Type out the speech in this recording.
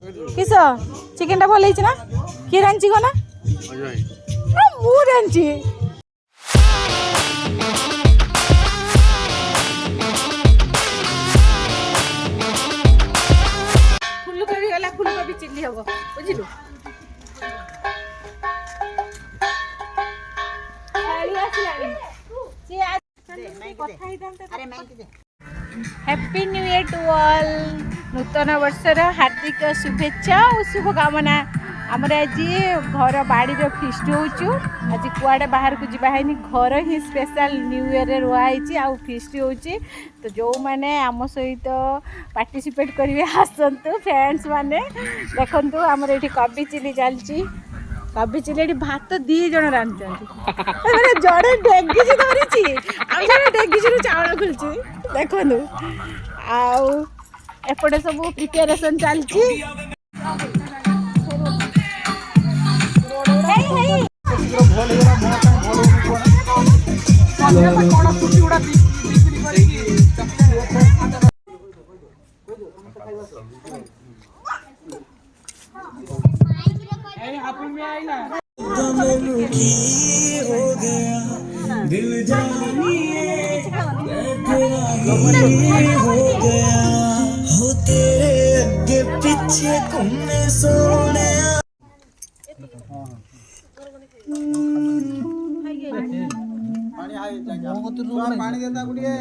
किस चिकेन टा भल ना किए रांची को ना मु रांची फुलकोबी गला फुलकोबी चिल्ली हम बुझलु happy new year to all नूतन वर्षर हार्दिक शुभेच्छा और शुभकामना आमर आज घर बाड़ी फिस्ट होचु आज कुआडे बाहर को जीवा है घर ही स्पेशल न्यू ईयर रुआई आउ फिस्ट होची तो जो मैंने आम सहित पार्टिसिपेट करेंगे आसतु फ्रेंड्स माने देखंतु आमर ये कबी चिली चलची कबी चिली भात दी जन रांधुचंती जड़े डेगिची धरिची आउ जड़े डेगिची चावल खुलची देखंतु आउ एपटे सब प्रिपेरेशन चलची दिल जानिए हो गया हो तेरे अगे पीछे घूमने सोने पानी देता गुड़िए